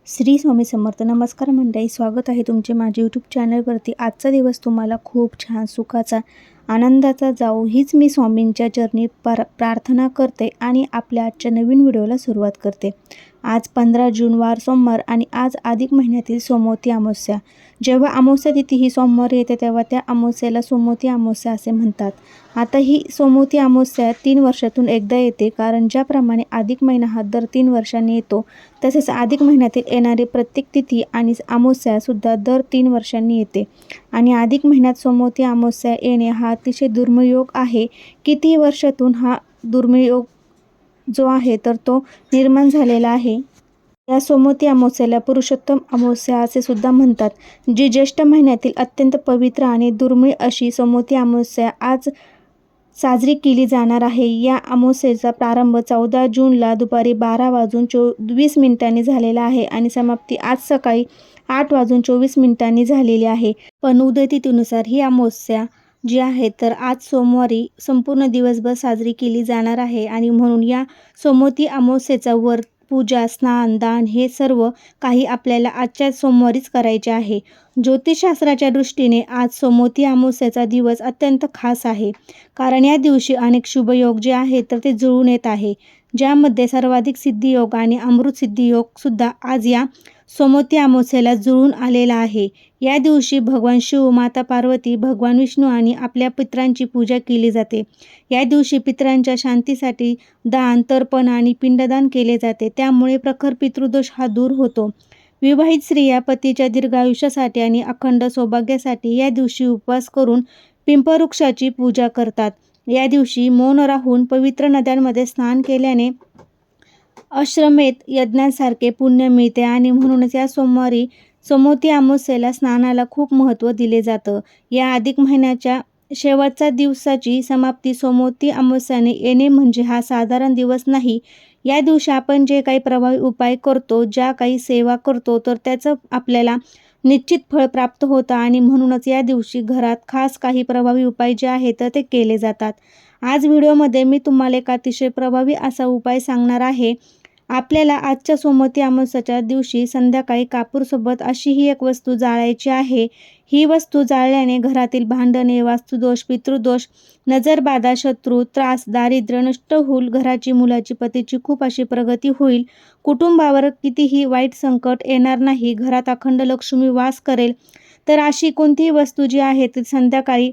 श्री स्वामी समर्थ. नमस्कार मंडळी, स्वागत आहे तुमचे माझ्या यूट्यूब चॅनलवरती. आजचा दिवस तुम्हाला खूप छान, सुखाचा, आनंदाचा जाऊ हीच मी स्वामींच्या चरणी प्रार्थना करते आणि आपल्या आजच्या नवीन व्हिडिओला सुरुवात करते. आज 15 जून वार सोमवार आणि आज अधिक महिन्यातील सोमवती अमावस्या. जेव्हा अमावस्या तिथी ही सोमवारी येते तेव्हा त्या अमावस्येला सोमवती अमावस्या असे म्हणतात. आता ही सोमवती अमावस्या 3 वर्षातून एकदा येते, कारण ज्याप्रमाणे अधिक महिना हा दर 3 वर्षांनी येतो तसेच अधिक महिन्यातील येणारी प्रत्येक तिथी आणि अमावस्यासुद्धा दर 3 वर्षांनी येते. आणि अधिक महिन्यात सोमवती अमावस्या येणे हा अतिशय दुर्मिळ योग आहे. किती वर्षातून हा दुर्मिळ योग जो आहे तर तो निर्माण झालेला आहे. या सोमवती अमावस्येला पुरुषोत्तम अमावस्या असे सुद्धा म्हणतात. जी ज्येष्ठ महिन्यातील अत्यंत पवित्र आणि दुर्मिळ अशी सोमवती अमावस्या आज साजरी केली जाणार आहे. या अमावस्येचा प्रारंभ 14 जूनला दुपारी 12:24 झालेला आहे आणि समाप्ती आज सकाळी 8:24 झालेली आहे. पण उदयतिथीनुसार ही अमावस्या जी आहे तर आज सोमवारी संपूर्ण दिवसभर साजरी केली जाणार आहे आणि म्हणून या सोमवती अमावस्येचा व्रत, पूजा, स्नान, दान हे सर्व काही आपल्याला आजच्या सोमवारीच करायचे आहे. ज्योतिषशास्त्राच्या दृष्टीने आज सोमवती अमावस्येचा दिवस अत्यंत खास आहे, कारण या दिवशी अनेक शुभयोग जे आहेत तर ते जुळून येत आहे, ज्यामध्ये सर्वाधिक सिद्धियोग आणि अमृत सिद्धियोग सुद्धा आज या सोमवती अमावस्येला जुळून आलेला आहे. या दिवशी भगवान शिव, माता पार्वती, भगवान विष्णू आणि आपल्या पितरांची पूजा केली जाते. या दिवशी पितरांच्या शांतीसाठी दान, तर्पण आणि पिंडदान केले जाते. त्यामुळे प्रखर पितृदोष हा दूर होतो. विवाहित स्त्रिया पतीच्या दीर्घायुष्यासाठी आणि अखंड सौभाग्यासाठी या दिवशी उपवास करून पिंपळवृक्षाची पूजा करतात. या दिवशी मौन राहून पवित्र नद्यांमध्ये स्नान केल्याने अश्वमेध यज्ञासारखे पुण्य मिळते आणि म्हणूनच या सोमवती अमावस्येला स्नानाला खूप महत्त्व दिले जातं. या अधिक महिन्याच्या शेवटच्या दिवसाची समाप्ती सोमवती अमावस्याने येणे म्हणजे हा साधारण दिवस नाही. या दिवशी आपण जे काही प्रभावी उपाय करतो, ज्या काही सेवा करतो तर त्याचं आपल्याला निश्चित फळ प्राप्त होतं आणि म्हणूनच या दिवशी घरात खास काही प्रभावी उपाय जे आहेत तर ते केले जातात. आज व्हिडिओमध्ये मी तुम्हाला एक अतिशय प्रभावी असा उपाय सांगणार आहे. आपल्याला आजच्या सोमवती अमावस्येच्या दिवशी संध्याकाळी कापूरसोबत अशी ही एक वस्तू जाळायची आहे. ही वस्तू जाळल्याने घरातील भांडणे, वास्तुदोष, पितृदोष, नजरबाधा, शत्रू, त्रास, दारिद्र्य नष्ट होईल. घराची, मुलाची, पतीची खूप अशी प्रगती होईल. कुटुंबावर कितीही वाईट संकट येणार नाही. घरात अखंड लक्ष्मी वास करेल. तर अशी कोणतीही वस्तू जी आहे ती संध्याकाळी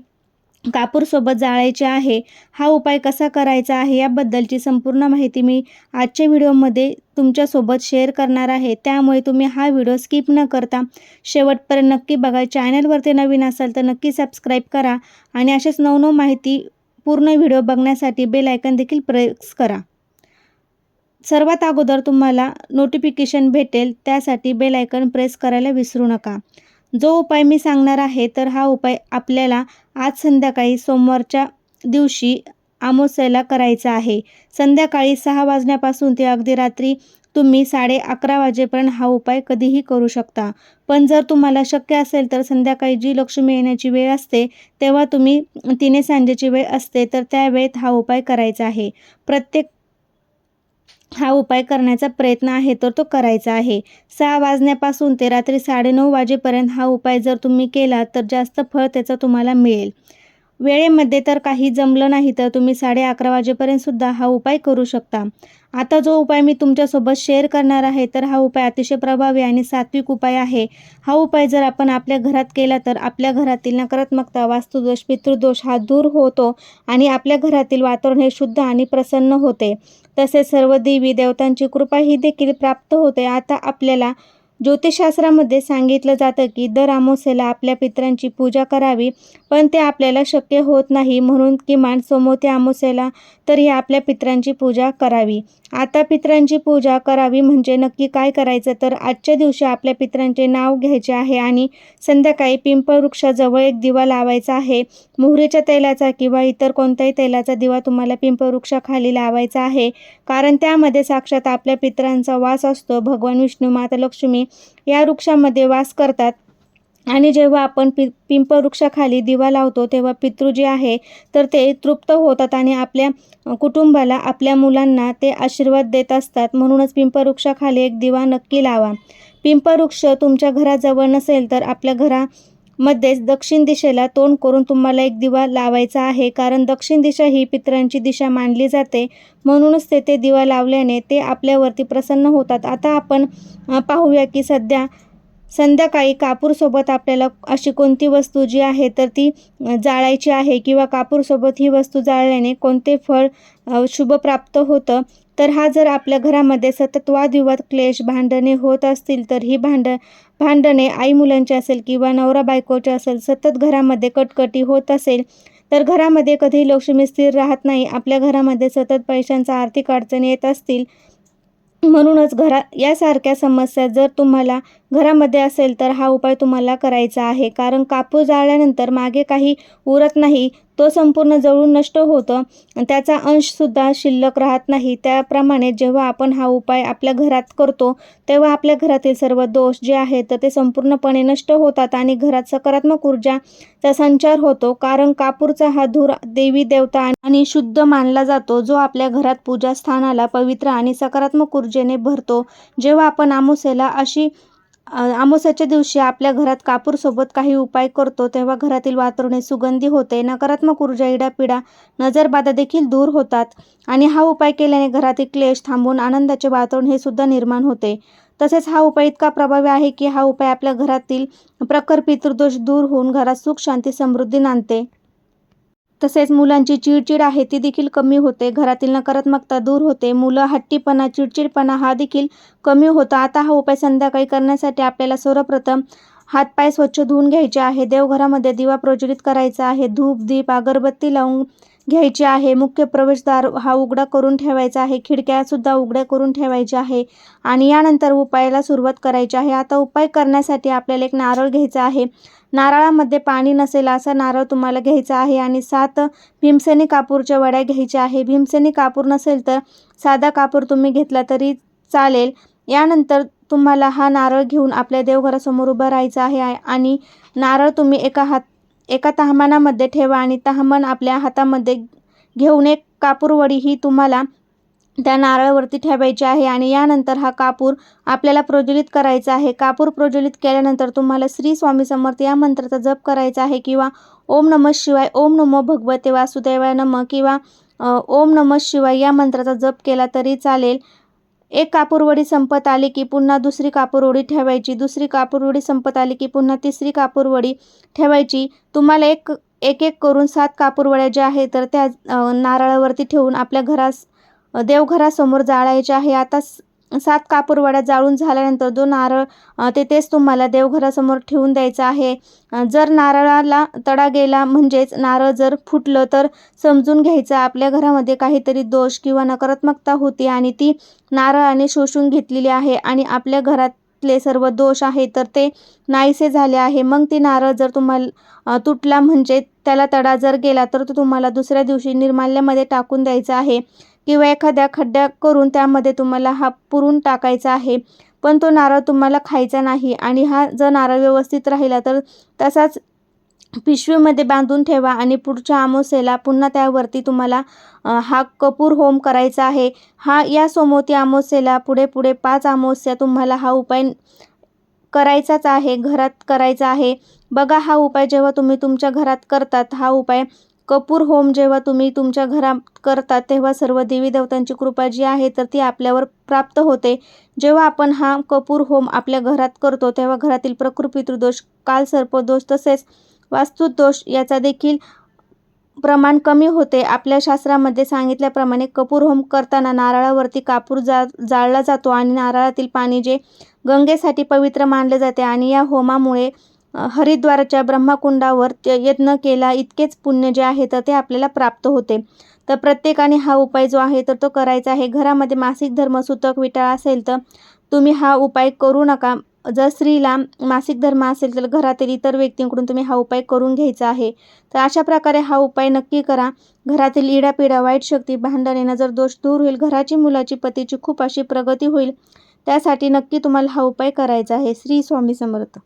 कापूरसोबत जाळायची आहे. हा उपाय कसा करायचा आहे याबद्दलची संपूर्ण माहिती मी आजच्या व्हिडिओमध्ये तुमच्यासोबत शेअर करणार आहे. त्यामुळे तुम्ही हा व्हिडिओ स्किप न करता शेवटपर्यंत नक्की बघा. चॅनलवरती नवीन असाल तर नक्की सबस्क्राईब करा आणि अशाच नवनवीन माहिती पूर्ण व्हिडिओ बघण्यासाठी बेल आयकॉन देखील प्रेस करा. सर्वात अगोदर तुम्हाला नोटिफिकेशन भेटेल त्यासाठी बेल आयकॉन प्रेस करायला विसरू नका. जो उपाय मी सांगणार आहे तर हा उपाय आपल्याला आज संध्याकाळी सोमवारच्या दिवशी अमावस्येला करायचा आहे. संध्याकाळी 6 वाजण्यापासून ते अगदी रात्री तुम्ही 11:30 वाजेपर्यंत हा उपाय कधीही करू शकता. पण जर तुम्हाला शक्य असेल तर संध्याकाळी जी लक्ष्मी येण्याची वेळ असते तेव्हा तुम्ही तिने सांजेची वेळ असते तर त्या वेळेत हा उपाय करायचा आहे. हा उपाय करण्याचा प्रयत्न आहे तर तो करायचा आहे. 6 वाजण्यापासून ते रात्री 9:30 वाजेपर्यंत हा उपाय जर तुम्ही केला तर जास्त फळ त्याचं तुम्हाला मिळेल. वेळेमध्ये तर काही जमलं नाही तर तुम्ही 11:30 वाजेपर्यंत सुद्धा हा उपाय करू शकता. आता जो उपाय मी तुमच्यासोबत शेअर करणार आहे तर हा उपाय अतिशय प्रभावी आणि सात्विक उपाय आहे. हा उपाय जर आपण आपल्या घरात केला तर आपल्या घरातील नकारात्मकता, वास्तुदोष, पितृदोष हा दूर होतो आणि आपल्या घरातील वातावरण हे शुद्ध आणि प्रसन्न होते. तसेच सर्व देवी देवतांची कृपा ही देखील प्राप्त होते. आता आपल्याला ज्योतिषशास्त्रामध्ये सांगितलं जातं की दर अमावस्येला आपल्या पितरांची पूजा करावी, पण ते आपल्याला शक्य होत नाही. म्हणून किमान सोमवती अमावस्येला तरी आपल्या पितरांची पूजा करावी. आता पितरांची पूजा करावी म्हणजे नक्की काय करायचं तर आजच्या दिवशी आपल्या पितरांचे नाव घ्यायचे आहे आणि संध्याकाळी पिंपळवृक्षाजवळ एक दिवा लावायचा आहे. मोहरीच्या तेलाचा किंवा इतर कोणत्याही तेलाचा दिवा तुम्हाला पिंपळवृक्षाखाली लावायचा आहे, कारण त्यामध्ये साक्षात आपल्या पितरांचा वास असतो. भगवान विष्णू, माता लक्ष्मी या वृक्षामध्ये वास करतात आणि जेव्हा आपण पिंपळवृक्षाखाली दिवा लावतो तेव्हा पितृ जे आहे तर ते तृप्त होतात आणि आपल्या कुटुंबाला, आपल्या मुलांना ते आशीर्वाद देत असतात. म्हणूनच पिंपळवृक्षाखाली एक दिवा नक्की लावा. पिंपळवृक्ष तुमच्या घराजवळ नसेल तर आपल्या घरामध्येच दक्षिण दिशेला तोंड करून तुम्हाला एक दिवा लावायचा आहे, कारण दक्षिण दिशा ही पितरांची दिशा मानली जाते. म्हणूनच तेथे दिवा लावल्याने ते आपल्यावरती प्रसन्न होतात. आता आपण पाहूया की संध्याकाळी कापूरसोबत आपल्याला अशी कोणती वस्तू जी आहे तर ती जाळायची आहे, किंवा कापूरसोबत ही वस्तू जाळल्याने कोणते फळ शुभ प्राप्त होतं. तर जर आपल्या घरामध्ये सतत वादविवाद, क्लेश, भांडणे होत असतील, तर ही भांडणे आई मुलांची असेल किंवा नवरा बायकोची असेल, सतत घरामध्ये कटकटी होत असेल, तर घरामध्ये कधीही लक्ष्मी स्थिर राहत नाही. आपल्या घरामध्ये सतत पैशांचा आर्थिक अडचणी येत असतील, म्हणूनच यासारख्या समस्या जर तुम्हाला घरामध्ये असेल तर हा उपाय तुम्हाला करायचा आहे. कारण कापूर जाळल्यानंतर मागे काही उरत नाही, तो संपूर्ण जळून नष्ट होतं. त्याचा अंशसुद्धा शिल्लक राहत नाही. त्याप्रमाणे जेव्हा आपण हा उपाय आपल्या घरात करतो, तेव्हा आपल्या घरातील सर्व दोष जे आहेत तर ते संपूर्णपणे नष्ट होतात आणि घरात सकारात्मक ऊर्जाचा संचार होतो. कारण कापूरचा हा धूर देवी देवता आणि शुद्ध मानला जातो, जो आपल्या घरात पूजास्थानाला पवित्र आणि सकारात्मक ऊर्जेने भरतो. जेव्हा आपण अमावास्येच्या दिवशी आपल्या घरात कापूरसोबत काही उपाय करतो, तेव्हा घरातील वातावरण सुगंधी होते, नकारात्मक ऊर्जा, इडापिडा, नजरबाधा देखील दूर होतात आणि हा उपाय केल्याने घरातील क्लेश थांबून आनंदाचे वातावरण हे सुद्धा निर्माण होते. तसेच हा उपाय इतका प्रभावी आहे की हा उपाय आपल्या घरातील प्रखर पितृदोष दूर होऊन घरात सुख, शांती, समृद्धी नांदते. तसेच मुलांची चिडचिड आहे ती देखील कमी होते, घरातील नकारात्मकता दूर होते, मुलं हट्टीपणा, चिडचिडपणा हा देखील कमी होतो. आता हा उपाय संध्याकाळी करण्यासाठी आपल्याला सर्वप्रथम हातपाय स्वच्छ धुवून घ्यायचे आहे. देवघरामध्ये दिवा प्रज्वलित करायचा आहे. धूप, दीप, अगरबत्ती लावून घ्यायची आहे. मुख्य प्रवेशद्वार हा उघडा करून ठेवायचा आहे. खिडक्या सुद्धा उघड्या करून ठेवायच्या आहे आणि यानंतर उपायाला सुरुवात करायची आहे. आता उपाय करण्यासाठी आपल्याला एक नारळ घ्यायचा आहे. नारळामध्ये पाणी नसेल असा नारळ तुम्हाला घ्यायचा आहे आणि 7 भीमसेनी कापूरच्या वड्या घ्यायच्या आहे. भीमसेनी कापूर नसेल तर साधा कापूर तुम्ही घेतला तरी चालेल. यानंतर तुम्हाला हा नारळ घेऊन आपल्या देवघरासमोर उभं राहायचं आहे आणि नारळ तुम्ही एका तहामानामध्ये ठेवा आणि तहामान आपल्या हातामध्ये घेऊन एक कापूरवडी ही तुम्हाला त्या नारळावरती ठेवायची आहे आणि यानंतर हा कापूर आपल्याला प्रज्वलित करायचा आहे. कापूर प्रज्वलित केल्यानंतर तुम्हाला श्री स्वामी समर्थ या मंत्राचा जप करायचा आहे, किंवा ओम नमः शिवाय, ओम नमो भगवते वासुदेवाय नमः, किंवा ओम नमः शिवाय या मंत्राचा जप केला तरी चालेल. एक कापूरवडी संपत आली की पुन्हा दुसरी कापूरवडी ठेवायची. दुसरी कापूरवडी संपत आली की पुन्हा तिसरी कापूरवडी ठेवायची. तुम्हाला एक एक करून 7 कापूरवड्या ज्या आहेत तर त्या नारळावरती ठेवून आपल्या देवघरासमोर जाळायच्या आहे. आता 7 कापूरवड्या जाळून झाल्यानंतर जो नारळ तेच तुम्हाला देवघरासमोर ठेवून द्यायचा आहे. जर नारळाला तडा गेला, म्हणजेच नारळ जर फुटलं, तर समजून घ्यायचं आपल्या घरामध्ये काहीतरी दोष किंवा नकारात्मकता होती आणि ती नारळाने शोषून घेतलेली आहे आणि आपल्या घरातले सर्व दोष आहे तर ते नाहीसे झाले आहे. मग ती नारळ जर तुम्हाला तुटला, म्हणजे त्याला तडा जर गेला, तर तो तुम्हाला दुसऱ्या दिवशी निर्माल्यामध्ये टाकून द्यायचा आहे, किंवा एखाद्या खड्ड्या करून त्यामध्ये तुम्हाला हा पुरून टाकायचा आहे. पण तो नारळ तुम्हाला खायचा नाही आणि हा जर नारळ व्यवस्थित राहिला तर तसाच पिशवीमध्ये बांधून ठेवा आणि पुढच्या अमावास्येला पुन्हा त्यावरती तुम्हाला हा कपूर होम करायचा आहे. या सोमवती अमावास्येला पुढे 5 अमावास्या तुम्हाला हा उपाय करायचाच आहे, घरात करायचा आहे. बघा, हा उपाय जेव्हा तुम्ही तुमच्या घरात करतात, हा उपाय कपूर होम जेव्हा तुम्ही तुमच्या घरात करतात, तेव्हा सर्व देवी देवतांची कृपा जी आहे तर ती आपल्यावर प्राप्त होते. जेव्हा आपण हा कपूर होम आपल्या घरात करतो, तेव्हा घरातील प्रकृती पितृदोष, कालसर्पदोष तसेच वास्तुदोष याचा देखील प्रमाण कमी होते. आपल्या शास्त्रामध्ये सांगितल्याप्रमाणे कपूर होम करताना नारळावरती कापूर जाळला जातो आणि नारळातील पाणी जे गंगेसाठी पवित्र मानले जाते आणि या होमामुळे हरिद्वारच्या ब्रह्मकुंडावर यत्न केला इतकेच पुण्य जे आहे तर ते आपल्याला प्राप्त होते. तर प्रत्येकाने हा उपाय जो आहे तर तो करायचा आहे. घरामध्ये मासिक धर्म, सुतक, विटाळ असेल तर तुम्ही हा उपाय करू नका. जर स्त्रीला मासिक धर्म असेल तर घरातील इतर व्यक्तींकडून तुम्ही हा उपाय करून घ्यायचा आहे. तर अशा प्रकारे हा उपाय नक्की करा. घरातील इडापिडा, वाईट शक्ती, भांडणे, नजर दोष दूर होईल. घराची, मुलाची, पतीची खूप अशी प्रगती होईल. त्यासाठी नक्की तुम्हाला हा उपाय करायचा आहे. श्री स्वामी समर्थ.